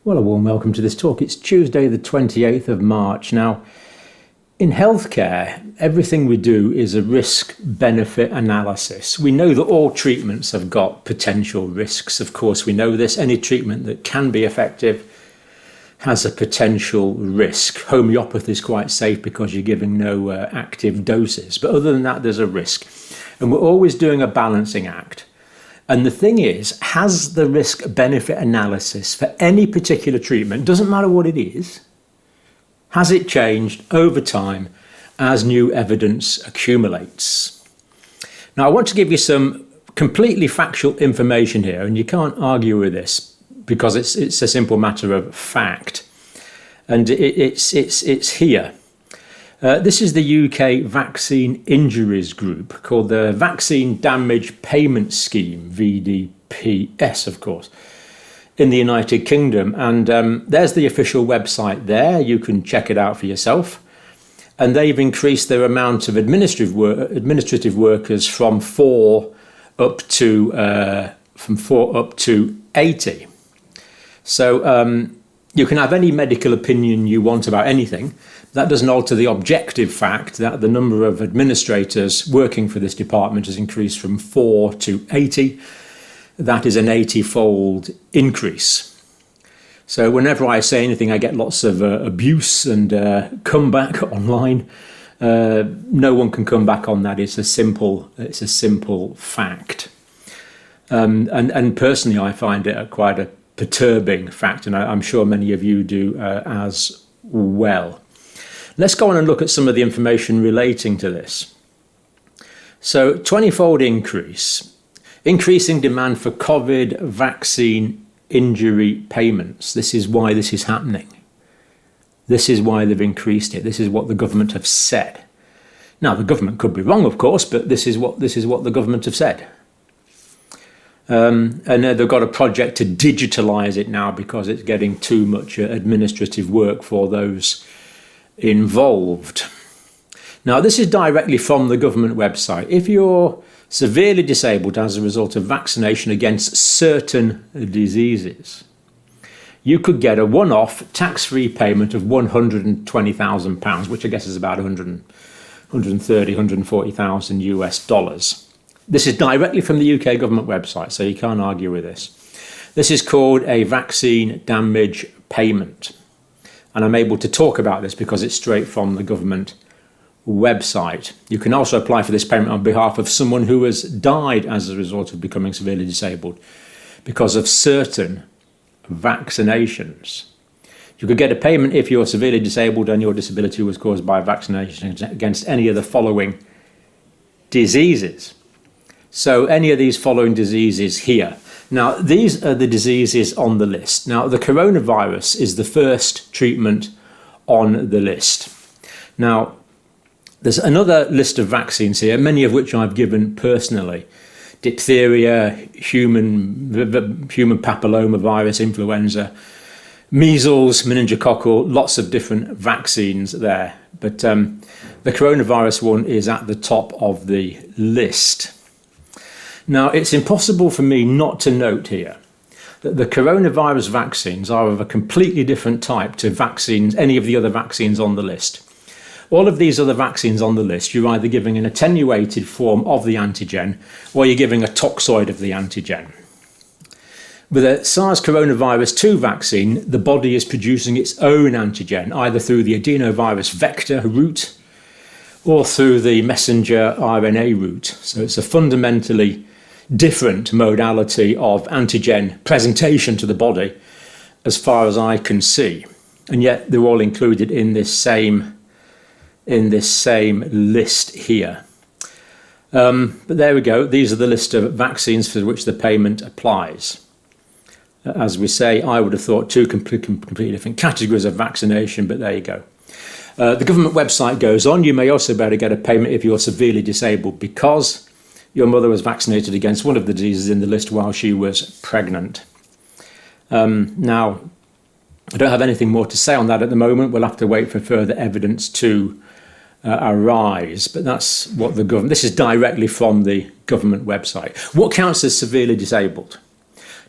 Well, a warm welcome to this talk. It's Tuesday the 28th of March. Now, in healthcare, everything we do is a risk-benefit analysis. We know that all treatments have got potential risks. Of course, we know this. Any treatment that can be effective has a potential risk. Homeopathy is quite safe because you're giving no active doses. But other than that, there's a risk. And we're always doing a balancing act. And the thing is, has the risk-benefit analysis for any particular treatment, doesn't matter what it is, has it changed over time as new evidence accumulates? Now, I want to give you some completely factual information here, and you can't argue with this because it's a simple matter of fact. And it's here. This is the UK Vaccine Injuries Group, called the Vaccine Damage Payment Scheme, VDPS, of course, in the United Kingdom. And there's the official website there. You can check it out for yourself. And they've increased their amount of administrative workers from 4 up to 80. So you can have any medical opinion you want about anything. That doesn't alter the objective fact that the number of administrators working for this department has increased from 4 to 80. That is an 80-fold increase. So whenever I say anything, I get lots of abuse and comeback online. No one can come back on that. It's a simple fact. And personally, I find it quite a perturbing fact, and I'm sure many of you do as well. Let's go on and look at some of the information relating to this. So 20-fold increasing demand for COVID vaccine injury payments. This is why this is happening. This is why they've increased it. This is what the government have said. Now, the government could be wrong, of course, but this is what the government have said. And they've got a project to digitalise it now because it's getting too much administrative work for those involved. Now, this is directly from the government website. If you're severely disabled as a result of vaccination against certain diseases, you could get a one-off tax-free payment of £120,000, which I guess is about 140,000 US dollars. This is directly from the UK government website, so you can't argue with this. This is called a vaccine damage payment. And I'm able to talk about this because it's straight from the government website. You can also apply for this payment on behalf of someone who has died as a result of becoming severely disabled because of certain vaccinations. You could get a payment if you're severely disabled and your disability was caused by vaccination against any of the following diseases. So any of these following diseases here. Now, these are the diseases on the list. Now, the coronavirus is the first treatment on the list. Now, there's another list of vaccines here, many of which I've given personally. Diphtheria, human papillomavirus, influenza, measles, meningococcal, lots of different vaccines there. But the coronavirus one is at the top of the list. Now, it's impossible for me not to note here that the coronavirus vaccines are of a completely different type to vaccines, any of the other vaccines on the list. All of these other vaccines on the list, you're either giving an attenuated form of the antigen or you're giving a toxoid of the antigen. With a SARS coronavirus 2 vaccine, the body is producing its own antigen, either through the adenovirus vector route or through the messenger RNA route. So it's a fundamentally different modality of antigen presentation to the body as far as I can see. And yet they're all included in this same list here. But there we go. These are the list of vaccines for which the payment applies. As we say, I would have thought two completely different categories of vaccination, but there you go. The government website goes on. You may also be able to get a payment if you're severely disabled because your mother was vaccinated against one of the diseases in the list while she was pregnant. Now, I don't have anything more to say on that at the moment. We'll have to wait for further evidence to arise, but that's what the government, this is directly from the government website. What counts as severely disabled?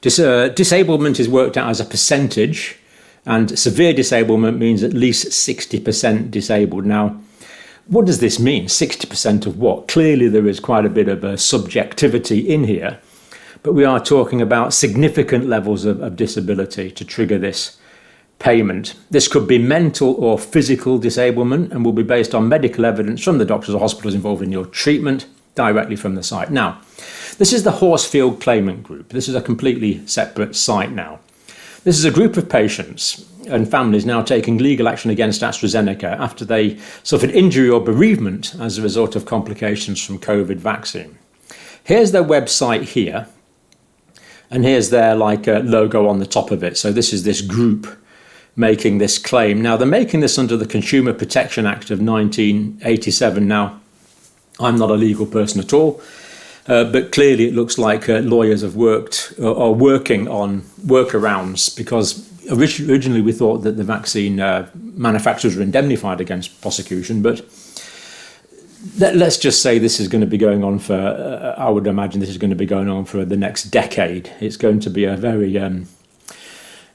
Disablement is worked out as a percentage And severe disablement means at least 60% disabled. Now, what does this mean? 60% of what? Clearly there is quite a bit of a subjectivity in here, but we are talking about significant levels of disability to trigger this payment. This could be mental or physical disablement and will be based on medical evidence from the doctors or hospitals involved in your treatment directly from the site. Now, this is the Horsfield Claimant Group. This is a completely separate site now. This is a group of patients and families now taking legal action against AstraZeneca after they suffered injury or bereavement as a result of complications from COVID vaccine. Here's their website here, and here's their logo on the top of it. So this is this group making this claim. Now, they're making this under the Consumer Protection Act of 1987. Now, I'm not a legal person at all, but clearly it looks like lawyers have are working on workarounds, because originally we thought that the vaccine manufacturers were indemnified against prosecution, but let's just say this is going to be going on for, I would imagine this is going to be going on for the next decade. It's going to be a very,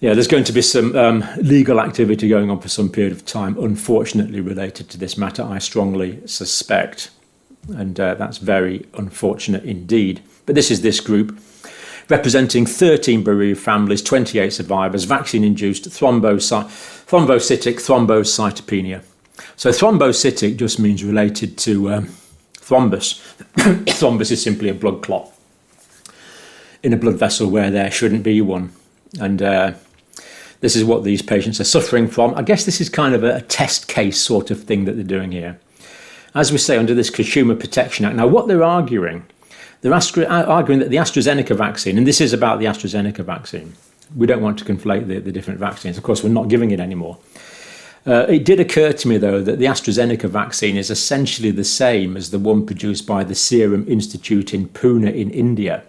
there's going to be some legal activity going on for some period of time, unfortunately related to this matter, I strongly suspect. And that's very unfortunate indeed. But this is this group representing 13 bereaved families, 28 survivors, vaccine-induced thrombocytic thrombocytopenia. So thrombocytic just means related to thrombus. Thrombus is simply a blood clot in a blood vessel where there shouldn't be one. And this is what these patients are suffering from. I guess this is kind of a test case sort of thing that they're doing here. As we say, under this Consumer Protection Act. Now, what they're arguing that the AstraZeneca vaccine, and this is about the AstraZeneca vaccine, we don't want to conflate the different vaccines. Of course, we're not giving it anymore. It did occur to me, though, that the AstraZeneca vaccine is essentially the same as the one produced by the Serum Institute in Pune in India.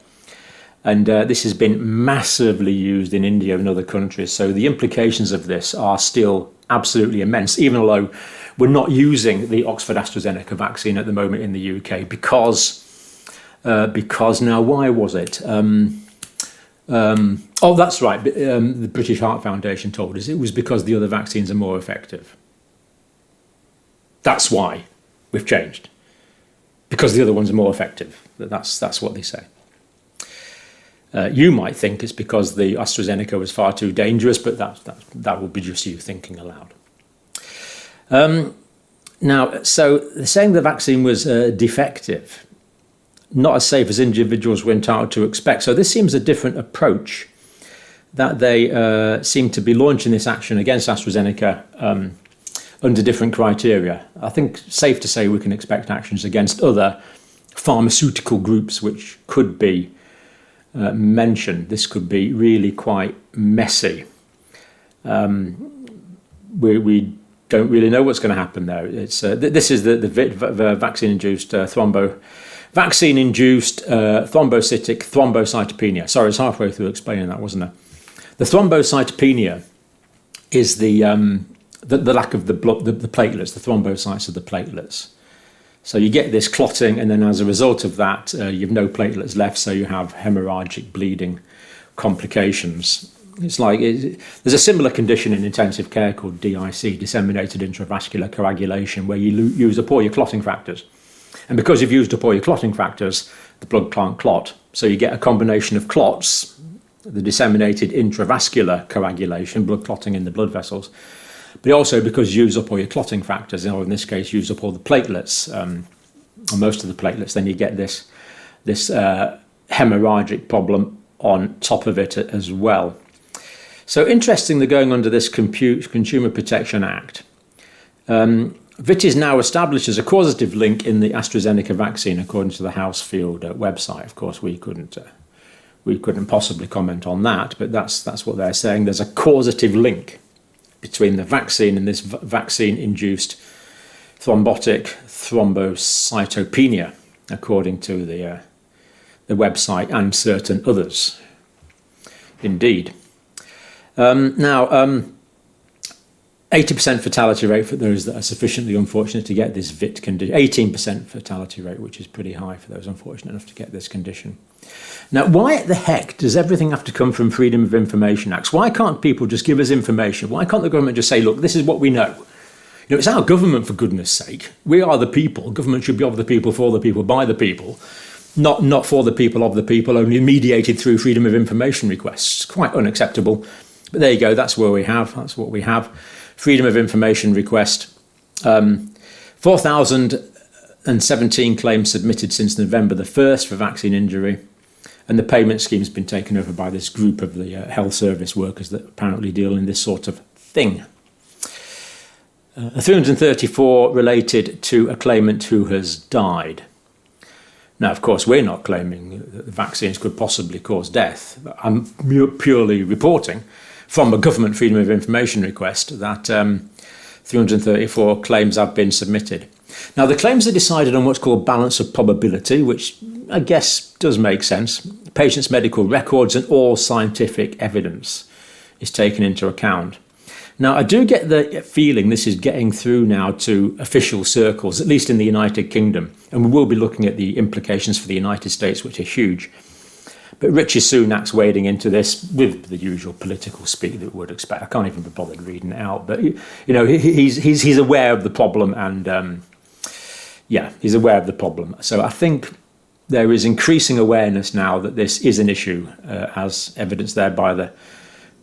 And this has been massively used in India and other countries. So the implications of this are still absolutely immense, even though we're not using the Oxford AstraZeneca vaccine at the moment in the UK because now, why was it? That's right. The British Heart Foundation told us it was because the other vaccines are more effective. That's why we've changed, because the other ones are more effective. That's what they say. You might think it's because the AstraZeneca was far too dangerous, but that will be just you thinking aloud. Now, so they're saying the vaccine was defective, not as safe as individuals were entitled to expect. So this seems a different approach that they seem to be launching this action against AstraZeneca under different criteria. I think safe to say we can expect actions against other pharmaceutical groups which could be mentioned. This could be really quite messy. We don't really know what's going to happen there. It's this is the vaccine-induced thrombocytic thrombocytopenia. Sorry, I was halfway through explaining that, wasn't I? The thrombocytopenia is the lack of the blood, the platelets, the thrombocytes of the platelets. So you get this clotting, and then as a result of that, you've no platelets left, so you have hemorrhagic bleeding complications. It's like there's a similar condition in intensive care called DIC, disseminated intravascular coagulation, where you use up all your clotting factors. And because you've used up all your clotting factors, the blood can't clot. So you get a combination of clots, the disseminated intravascular coagulation, blood clotting in the blood vessels, but also because you use up all your clotting factors, or in this case, use up all the platelets, or most of the platelets, then you get this hemorrhagic problem on top of it as well. So interesting, they're going under this Consumer Protection Act. VIT is now established as a causative link in the AstraZeneca vaccine, according to the Housefield website. Of course, we couldn't possibly comment on that, but that's what they're saying. There's a causative link between the vaccine and this vaccine-induced thrombocytopenia, according to the website and certain others. Indeed. 80% fatality rate for those that are sufficiently unfortunate to get this VIT condition. 18% fatality rate, which is pretty high for those unfortunate enough to get this condition. Now, why the heck does everything have to come from Freedom of Information Acts? Why can't people just give us information? Why can't the government just say, look, this is what we know? You know, it's our government, for goodness sake. We are the people. Government should be of the people, for the people, by the people. Not for the people, of the people, only mediated through Freedom of Information requests. Quite unacceptable. But there you go, that's what we have. Freedom of Information request. 4,017 claims submitted since November the 1st for vaccine injury. And the payment scheme's been taken over by this group of the health service workers that apparently deal in this sort of thing. 334 related to a claimant who has died. Now, of course, we're not claiming that the vaccines could possibly cause death. I'm purely reporting from a government Freedom of Information request that 334 claims have been submitted. Now, the claims are decided on what's called balance of probability, which I guess does make sense. Patients' medical records and all scientific evidence is taken into account. Now, I do get the feeling this is getting through now to official circles, at least in the United Kingdom, and we will be looking at the implications for the United States, which are huge. But Rishi Sunak's wading into this with the usual political speak that we would expect. I can't even be bothered reading it out, but you know, he's aware of the problem, and he's aware of the problem. So I think there is increasing awareness now that this is an issue, as evidenced there by the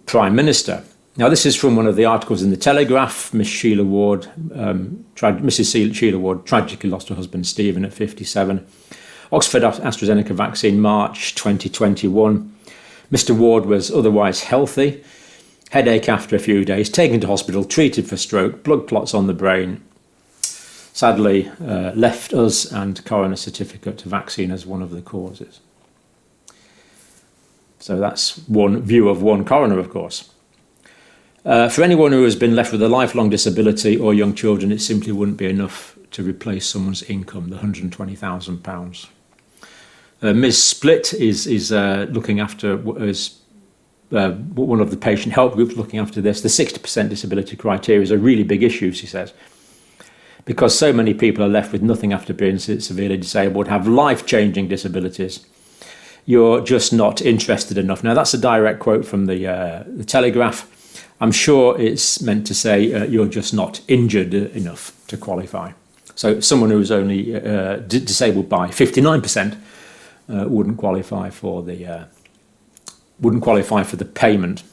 Prime Minister. Now, this is from one of the articles in the Telegraph. Mrs. Sheila Ward tragically lost her husband Stephen at 57. Oxford AstraZeneca vaccine, March 2021. Mr. Ward was otherwise healthy. Headache after a few days, taken to hospital, treated for stroke, blood clots on the brain. Sadly, left us and coroner certificate to vaccine as one of the causes. So that's one view of one coroner, of course. For anyone who has been left with a lifelong disability or young children, it simply wouldn't be enough to replace someone's income, the £120,000. Ms. Split is looking after, one of the patient help groups looking after this. The 60% disability criteria is a really big issue, she says, because so many people are left with nothing after being severely disabled, have life-changing disabilities. You're just not interested enough. Now, that's a direct quote from the Telegraph. I'm sure it's meant to say you're just not injured enough to qualify. So someone who is only disabled by 59% wouldn't qualify for the payment.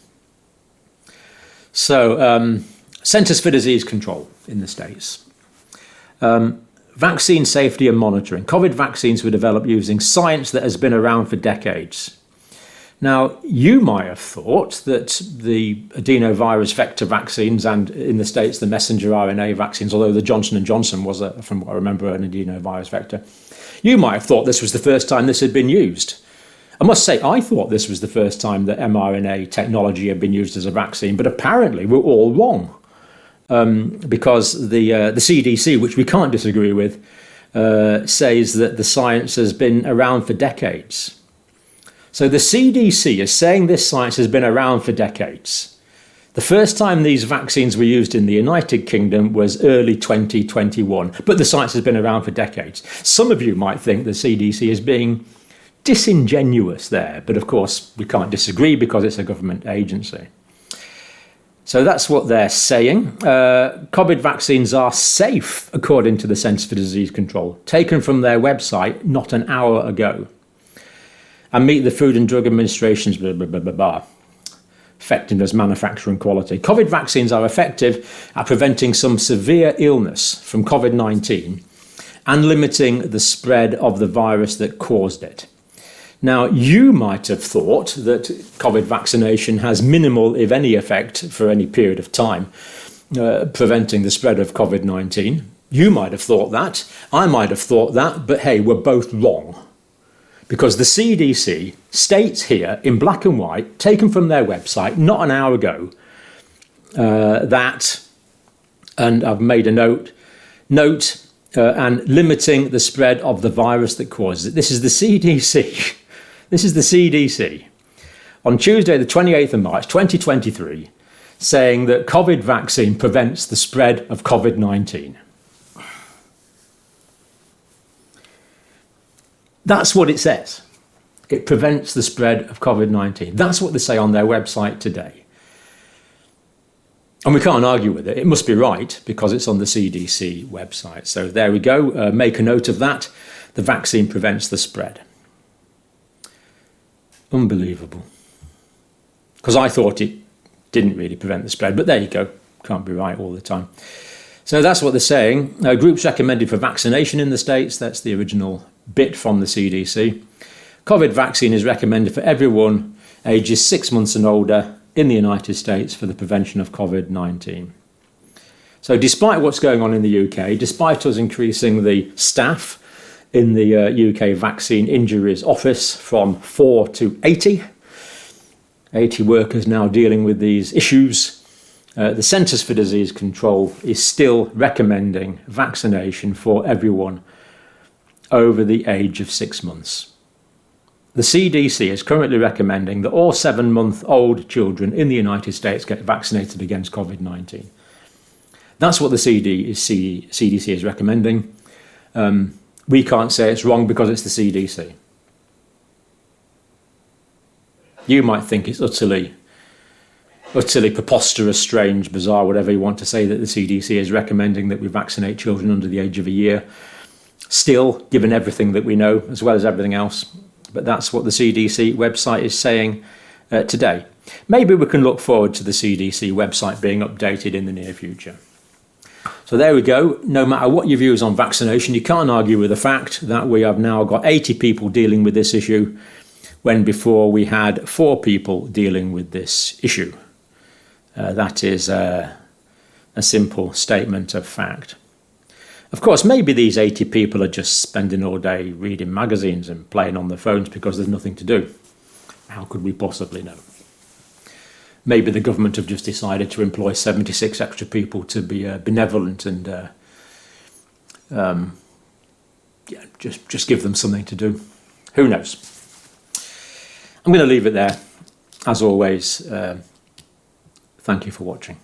So Centres for Disease Control in the States. Vaccine safety and monitoring. COVID vaccines were developed using science that has been around for decades. Now, you might have thought that the adenovirus vector vaccines and in the States the messenger RNA vaccines, although the Johnson & Johnson was, from what I remember, an adenovirus vector, you might have thought this was the first time this had been used. I must say, I thought this was the first time that mRNA technology had been used as a vaccine, but apparently we're all wrong. Because the CDC, which we can't disagree with, says that the science has been around for decades. So the CDC is saying this science has been around for decades. The first time these vaccines were used in the United Kingdom was early 2021, but the science has been around for decades. Some of you might think the CDC is being disingenuous there, but of course we can't disagree because it's a government agency. So that's what they're saying. COVID vaccines are safe, according to the Centres for Disease Control, taken from their website not an hour ago, and meet the Food and Drug Administration's effectiveness, manufacturing quality. COVID vaccines are effective at preventing some severe illness from COVID-19 and limiting the spread of the virus that caused it. Now, you might have thought that COVID vaccination has minimal, if any, effect for any period of time, preventing the spread of COVID-19. You might have thought that. I might have thought that. But hey, we're both wrong. Because the CDC states here in black and white, taken from their website not an hour ago, that, and I've made a note, and limiting the spread of the virus that causes it. This is the CDC. This is the CDC. On Tuesday, the 28th of March, 2023, saying that COVID vaccine prevents the spread of COVID-19. That's what it says. It prevents the spread of COVID-19. That's what they say on their website today. And we can't argue with it. It must be right because it's on the CDC website. So there we go. Make a note of that. The vaccine prevents the spread. Unbelievable. Because I thought it didn't really prevent the spread, but there you go. Can't be right all the time. So that's what they're saying. Groups recommended for vaccination in the States. That's the original bit from the CDC. COVID vaccine is recommended for everyone ages 6 months and older in the United States for the prevention of COVID-19. So despite what's going on in the UK, despite us increasing the staff in the UK Vaccine Injuries Office from 4 to 80 workers now dealing with these issues, the Centres for Disease Control is still recommending vaccination for everyone over the age of 6 months. The CDC is currently recommending that all 7-month-old children in the United States get vaccinated against COVID-19. That's what the CDC is recommending. We can't say it's wrong because it's the CDC. You might think it's utterly preposterous, strange, bizarre, whatever you want to say, that the CDC is recommending that we vaccinate children under the age of a year. Still, given everything that we know, as well as everything else. But that's what the CDC website is saying today. Maybe we can look forward to the CDC website being updated in the near future. So there we go. No matter what your views on vaccination, you can't argue with the fact that we have now got 80 people dealing with this issue, when before we had 4 people dealing with this issue. That is a simple statement of fact. Of course, maybe these 80 people are just spending all day reading magazines and playing on their phones because there's nothing to do. How could we possibly know? Maybe the government have just decided to employ 76 extra people to be benevolent and just give them something to do. Who knows? I'm going to leave it there. As always, thank you for watching.